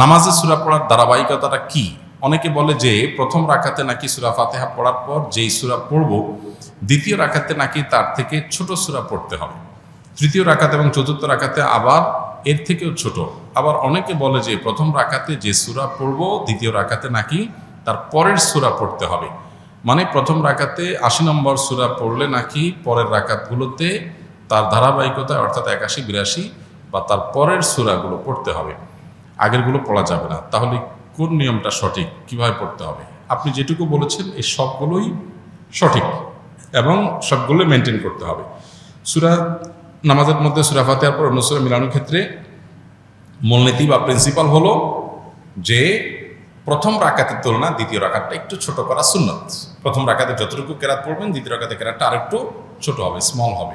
নামাজে সূরা পড়ার ধারাবাহিকতাটা কি? অনেকে বলে যে প্রথম রাকাতে নাকি সূরা ফাতিহা পড়ার পর যেই সূরা পড়ব দ্বিতীয় রাকাতে নাকি তার থেকে ছোট সূরা পড়তে হবে, তৃতীয় রাকাতে এবং চতুর্থ রাকাতে আবার এর থেকেও ছোট। আবার অনেকে বলে যে প্রথম রাকাতে যে সূরা পড়ব দ্বিতীয় রাকাতে নাকি তার পরের সূরা পড়তে হবে, মানে প্রথম রাকাতে ৮০ নম্বর সূরা পড়লে নাকি পরের রাকাতগুলোতে তার ধারাবাহিকতা অর্থাৎ ৮১, ৮২ বা তার পরের সূরাগুলো পড়তে হবে, আগেরগুলো পড়া যাবে না। তাহলে কোন নিয়মটা সঠিক, কিভাবে পড়তে হবে? আপনি যেটুকু বলেছেন এই সবগুলোই সঠিক এবং সবগুলো মেনটেন করতে হবে। সূরা নামাজের মধ্যে সূরা ফাতিহার পর অন্য সূরা মিলানোর ক্ষেত্রে মূলনীতি বা প্রিন্সিপাল হলো যে প্রথম রাকাতের তুলনা দ্বিতীয় রাকাতটা একটু ছোট করা সুন্নত। প্রথম রাকাতে যতটুকু কেরাত পড়বেন দ্বিতীয় রাকাতে কেরাতটা আরেকটু ছোট হবে, স্মল হবে,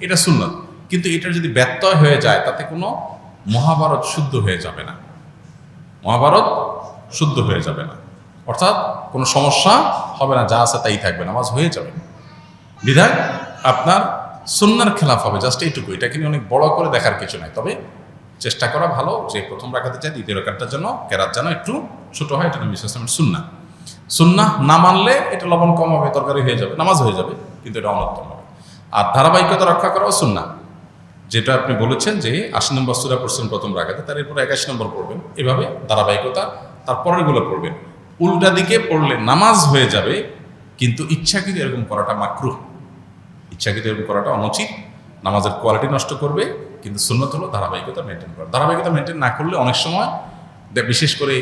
এটা সুন্নত। কিন্তু এটার যদি ব্যত্যয় হয়ে যায় তাতে কোনো মহাভারত শুদ্ধ হয়ে যাবে না, মহাভারত শুদ্ধ হয়ে যাবে না, অর্থাৎ কোনো সমস্যা হবে না, যা আছে তাই থাকবে, নামাজ হয়ে যাবে। বিধায় আপনার সুন্নাহর খেলাফ হবে, জাস্ট এইটুকু। এটাকে নিয়ে অনেক বড় করে দেখার কিছু নাই, তবে চেষ্টা করা ভালো যে প্রথম রাকাতে চাই দ্বিতীয় রাকাতটার জন্য কেরাত যেন একটু ছোট হয়, এটা নবী সাল্লাল্লাহু আলাইহি ওয়াসাল্লামের সুন্নাহ। সুন্নাহ না মানলে এটা লবণ কম হবে, তরকারি হয়ে যাবে, নামাজ হয়ে যাবে, কিন্তু এটা অনুত্তম হবে। আর ধারাবাহিকতা রক্ষা করাও সুন্নাহ, যেটা আপনি বলেছেন যে ৮০ নম্বর সূরা পড়ছেন প্রথম রাকাতে, তার এরপরে ৮১ নম্বর পড়বেন, এভাবে ধারাবাহিকতা তারপরেরগুলো পড়বেন। উল্টা দিকে পড়লে নামাজ হয়ে যাবে, কিন্তু ইচ্ছাকৃত এরকম করাটা মাকরুহ, ইচ্ছাকৃত এরকম করাটা অনুচিত, নামাজের কোয়ালিটি নষ্ট করবে। কিন্তু সুন্নত হলো ধারাবাহিকতা মেনটেন করা। ধারাবাহিকতা মেনটেন না করলে অনেক সময় বিশেষ করে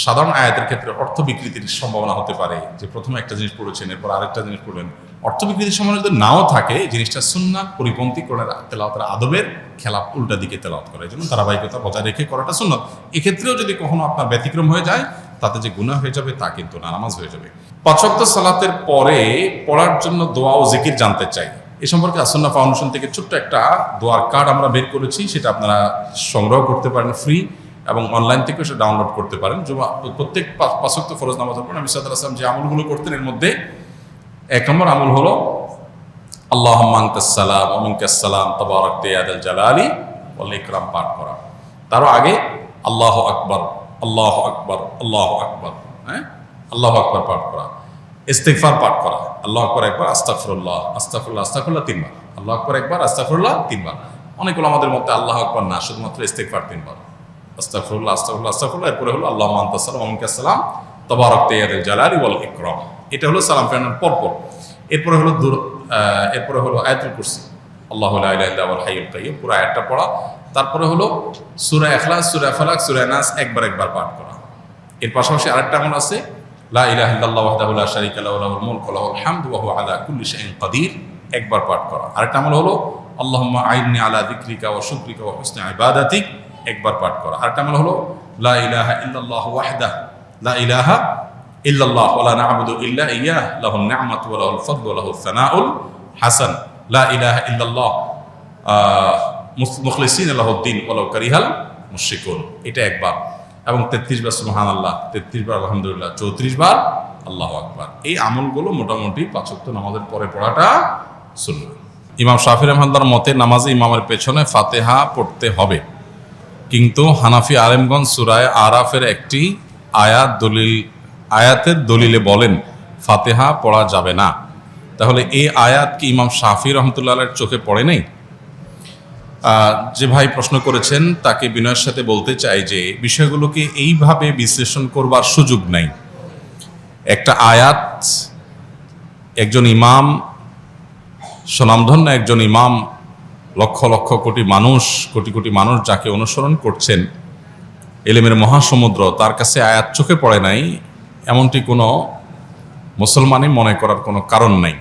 সাধারণ আয়াতের ক্ষেত্রে অর্থ বিকৃতির সম্ভাবনা হতে পারে, যে প্রথমে একটা জিনিস পড়েছেন এরপর আরেকটা জিনিস পড়লেন, অর্থ বিকৃতির সম্ভাবনা যদি নাও থাকে, জিনিসটা সুন্নাহ পরিপন্থী করে তেলাওয়াতের আদবের খেলাফ, উল্টা দিকে তেলাওয়াত করা, এই জন্য ধারাবাহিকতা বজায় রেখে করাটা সুন্নাত। এক্ষেত্রেও যদি কখনো আপনার ব্যতিক্রম হয়ে যায় তাতে যে গুনাহ হয়ে যাবে তা কিন্তু না, নামাজ হয়ে যাবে। ৫ ওয়াক্ত সালাতের পরে পড়ার জন্য দোয়া ও জিকির জানতে চাই। এ সম্পর্কে আসন্না ফাউন্ডেশন থেকে ছোট্ট একটা দোয়ার কার্ড আমরা বের করেছি, সেটা আপনারা সংগ্রহ করতে পারেন ফ্রি, এবং অনলাইন থেকেও সেটা ডাউনলোড করতে পারেন। প্রত্যেক ৫ ওয়াক্ত ফরজ নামাজের পর নবী সাল্লাল্লাহু আলাইহি ওয়াসাল্লাম যে আমলগুলো করতেন এর মধ্যে ১ নম্বর আমল হলো আল্লাহুম্মা আনতাস সালাম ওয়া মিনকাস সালাম তাবারাকতা ইয়া যাল জালালি ওয়াল ইকরাম পাঠ করা। তারও আগে আল্লাহু আকবার, আল্লাহু আকবার, আল্লাহু আকবার, হ্যাঁ, আল্লাহু আকবার পাঠ করা, ইস্তিগফার পাঠ করা, আল্লাহু আকবার একবার, আস্তাগফিরুল্লাহ, আস্তাগফিরুল্লাহ, আস্তাগফিরুল্লাহ ৩ বার, আল্লাহু আকবার একবার, আস্তাগফিরুল্লাহ ৩ বার। অনেকগুলো আমাদের মধ্যে আল্লাহু আকবার না, শুধুমাত্র ইস্তিগফার 3 বার, আস্তাগফিরুল্লাহ, আস্তাগফিরুল্লাহ, আস্তাগফিরুল্লাহ, এরপরে হলো আল্লাহুম্মা আনতাস সালাম ওয়া মিনকাস সালাম তাবারাকতা ইয়া যাল জালালি ওয়াল ইকরাম। এটা হলো সালাম ফেরানোর পরপর। এরপরে হলো আয়াতুল কুরসি, আল্লাহু লা ইলাহা ইল্লা হুয়াল হাইয়ুল কাইয়্যুম, পুরো আয়াতটা পড়া। তারপরে হলো সূরা ইখলাস, সূরা ফালাক, সূরা নাস একবার পাঠ করা। এর পাশাপাশি আরেকটা আমল আছে, লা ইলাহা ইল্লাল্লাহ ওয়াহদাহু লা শারীকা লাহু লাহুল মুলকু ওয়া লাহুল হামদু ওয়া হুয়া আলা কুল্লি শাইইন কাদির, একবার পাঠ করা। আরেকটা আমল হলো আল্লাহুম্মা আইন্নি আলা যিকরিকা ওয়া শুকরিকা ওয়া হুসনি ইবাদাতিক, একবার পাঠ করা। আরেকটা আমল হলো লা ইলাহা ইল্লাল্লাহু ওয়াহদাহু লা ইলাহা ইল্লাল্লাহ ওয়া লা না'বুদু ইল্লা ইয়্যাহ লাহুন নি'মাতু ওয়া লাহুল ফাদলু ওয়া লাহুস সানাউল হাসান, লা ইলাহা ইল্লাল্লাহ মুখলিসিনা লাহুদ্দিন ওয়া লাউ কারিহাল মুশরিকুন, এটা একবার। এবং 33 বার সুবহানাল্লাহ, 33 বার আলহামদুলিল্লাহ, 34 বার আল্লাহু আকবার। এই আমলগুলো মোটামুটি ৫ ওয়াক্ত নামাজের পরে পড়াটা সুন্নাহ। ইমাম শাফিঈ রাহমাতুল্লাহর মতে নামাজে ইমামের পেছনে ফাতিহা পড়তে হবে, কিন্তু হানাফি আলেমগঞ্জ সূরা আরাফের একটি আয়াতের দলিলে বলেন ফাতিহা পড়া যাবে না। তাহলে এই আয়াত কি ইমাম শাফিঈ রাহমাতুল্লাহর চোখে পড়ে নাই? যে ভাই প্রশ্ন করেছেন তাকে বিনয়ের সাথে বলতে চাই যে বিষয়গুলোকে এইভাবে বিশ্লেষণ করবার সুযোগ নাই। একটা আয়াত, একজন ইমাম, স্বনামধন্য একজন ইমাম, লক্ষ লক্ষ কোটি মানুষ যাকে অনুসরণ করছেন, ইলমের মহাসমুদ্র, তার কাছে আয়াত চোখে পড়ে নাই এমনটি কোনো মুসলমানই মনে করার কোনো কারণ নাই।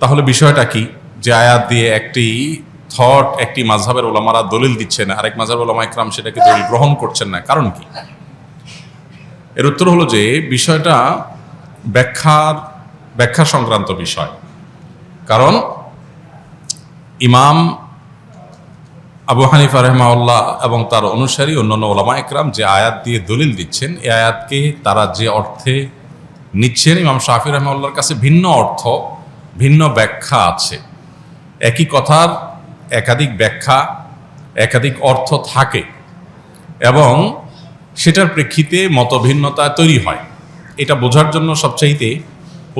তাহলে বিষয়টা কি, যে আয়াত দিয়ে একটি মাযহাবের ওলামারা দলিল দিচ্ছেন, আরেক মাযহাবের ওলামা ইকরাম সেটাকে দলিল গ্রহণ করছেন না, কারণ কি? এর উত্তর হলো যে বিষয়টা ব্যাখ্যা সংক্রান্ত বিষয়। কারণ ইমাম আবু হানিফা রাহিমাহুল্লাহ এবং তার অনুসারী অন্যান্য ওলামা ইকরাম যে আয়াত দিয়ে দলিল দিচ্ছেন, এই আয়াতকে তারা যে অর্থে নিচ্ছেন, ইমাম শাফিঈ রাহিমাহুল্লাহর কাছে ভিন্ন অর্থ, ভিন্ন ব্যাখ্যা আছে। একই কথার একাধিক ব্যাখ্যা, একাধিক অর্থ থাকে। এবং সেটার প্রেক্ষিতে মতভিন্নতা তৈরি হয়। এটা বোঝার জন্য সবচাইতে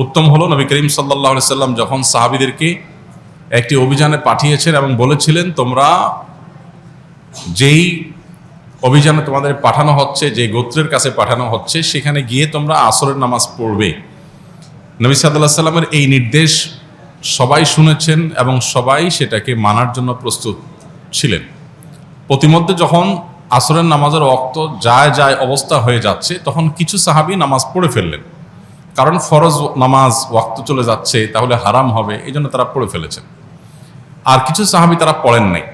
উত্তম হলো নবী করিম সাল্লাল্লাহু আলাইহি সাল্লাম যখন সাহাবীদেরকে একটি অভিযানে পাঠিয়েছেন এবং বলেছিলেন, তোমরা যেই অভিযানে তোমাদের পাঠানো হচ্ছে, যে গোত্রের কাছে পাঠানো হচ্ছে, সেখানে গিয়ে তোমরা আসরের নামাজ পড়বে। নবী সাল্লাল্লাহু আলাইহি সাল্লামের এই নির্দেশ সবাই শুনেছেন এবং সবাই সেটাকে মানার জন্য প্রস্তুত ছিলেন। প্রতিমধ্যে যখন আসরের নামাজের ওয়াক্ত যায় অবস্থা হয়ে যাচ্ছে, তখন কিছু সাহাবী নামাজ পড়ে ফেললেন, কারণ ফরজ নামাজ ওয়াক্ত চলে যাচ্ছে, তাহলে হারাম হবে, এই জন্য তারা পড়ে ফেলেছেন। আর কিছু সাহাবী তারা পড়েন নাই,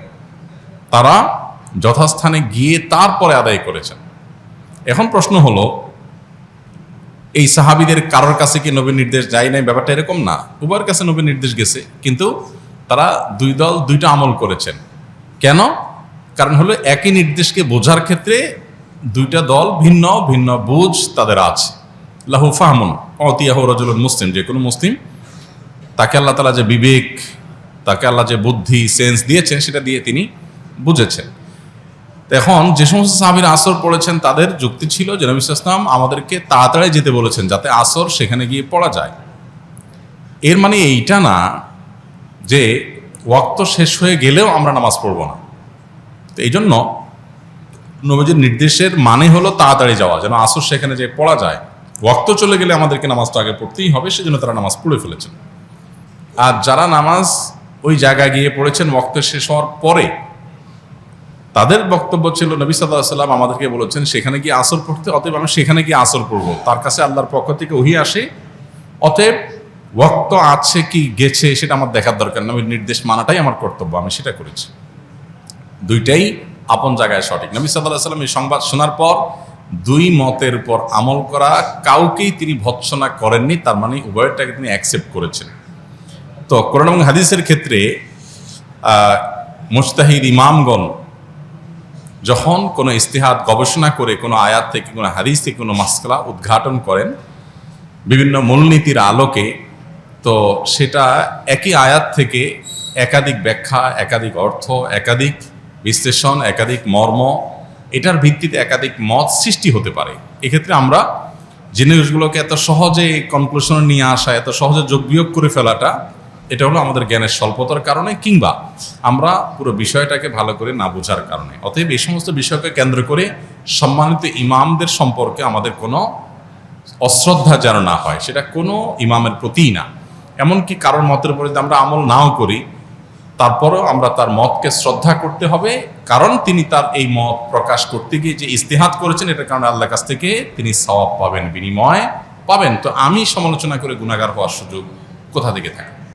তারা যথাস্থানে গিয়ে তারপরে আদায় করেছেন। এখন প্রশ্ন হলো, এই সাহাবীদের কারোর কাছে কি নবীর নির্দেশ যায় নাই? ব্যাপারটা এরকম না, উভয়ের কাছে নবীর নির্দেশ গেছে, কিন্তু তারা দুই দল দুইটা আমল করেছেন। কেন? কারণ হলো একই নির্দেশকে বোঝার ক্ষেত্রে দুইটা দল ভিন্ন ভিন্ন বুঝ তাদের আছে। লাহু ফাহমুন অতিয়াহু রাজুলুন মুসলিম, যে কোনো মুসলিম, তাকে আল্লাহ তাআলা যে বিবেক, তাকে আল্লাহ যে বুদ্ধি সেন্স দিয়েছেন, সেটা দিয়ে তিনি বুঝেছেন। এখন যে সমস্ত সাহাবীরা আসর পড়েছেন, তাদের যুক্তি ছিল যে নবী সাল্লাল্লাহু আলাইহি ওয়াসাল্লাম আমাদেরকে তাড়াতাড়ি যেতে বলেছেন, যাতে আসর সেখানে গিয়ে পড়া যায়। এর মানে এইটা না যে ওয়াক্ত শেষ হয়ে গেলেও আমরা নামাজ পড়ব না। তো এই জন্য নবীজির নির্দেশের মানে হলো তাড়াতাড়ি যাওয়া, যেন আসর সেখানে যে পড়া যায়। ওয়াক্ত চলে গেলে আমাদেরকে নামাজটা আগে পড়তেই হবে, সেজন্য তারা নামাজ পড়ে ফেলেছেন। আর যারা নামাজ ওই জায়গায় গিয়ে পড়েছেন ওয়াক্ত শেষ হওয়ার পরে, তাদের বক্তব্য ছিল নবী সাল্লাল্লাহু আলাইহি ওয়াসাল্লাম আমাদেরকে বলেছেন সেখানে গিয়ে আসর পড়তে, অতএব আমি সেখানে গিয়ে আসর পড়ব। তার কাছে আল্লাহর পক্ষ থেকে ওহী আসে, অতএব ওয়াক্ত আছে কি গেছে সেটা আমার দেখার দরকার, নবীর নির্দেশ মানাটাই আমার কর্তব্য, আমি সেটা করেছি। দুইটাই আপন জায়গায় সঠিক। নবী সাল্লাল্লাহু আলাইহি ওয়াসাল্লাম এই সংবাদ শোনার পর দুই মতের উপর আমল করা কাউকেই তিনি ভৎসনা করেননি, তার মানে উভয়টাকে তিনি অ্যাকসেপ্ট করেছেন। তো কোরআন এবং হাদিসের ক্ষেত্রে মুজতাহিদ ইমামগণ যখন কোনো ইজতিহাদ গবেষণা করে কোনো আয়াত থেকে, কোনো হাদিস থেকে কোনো মাসআলা উদ্ঘাটন করেন বিভিন্ন মূলনীতির আলোকে, তো সেটা একই আয়াত থেকে একাধিক ব্যাখ্যা, একাধিক অর্থ, একাধিক বিশ্লেষণ, একাধিক মর্ম, এটার ভিত্তিতে একাধিক মত সৃষ্টি হতে পারে। এক্ষেত্রে আমরা জিনিসগুলোকে এত সহজে কনক্লুশনে নিয়ে আসা, এত সহজে যোগ বিয়োগ করে ফেলাটা, এটা হলো আমাদের জ্ঞানের স্বল্পতার কারণে, কিংবা আমরা পুরো বিষয়টাকে ভালো করে না বোঝার কারণে। অতএব এই সমস্ত বিষয়কে কেন্দ্র করে সম্মানিত ইমামদের সম্পর্কে আমাদের কোনো অশ্রদ্ধা যেন না হয়, সেটা কোনো ইমামের প্রতিই না। এমনকি কারোর মতের উপরে যদি আমরা আমল নাও করি, তারপরেও আমরা তার মতকে শ্রদ্ধা করতে হবে, কারণ তিনি তার এই মত প্রকাশ করতে গিয়ে যে ইজতিহাদ করেছেন, এটার কারণে আল্লাহর কাছ থেকে তিনি সওয়াব পাবেন, বিনিময় পাবেন। তো আমি সমালোচনা করে গুনাহগার হওয়ার সুযোগ কোথা থেকে থাকে?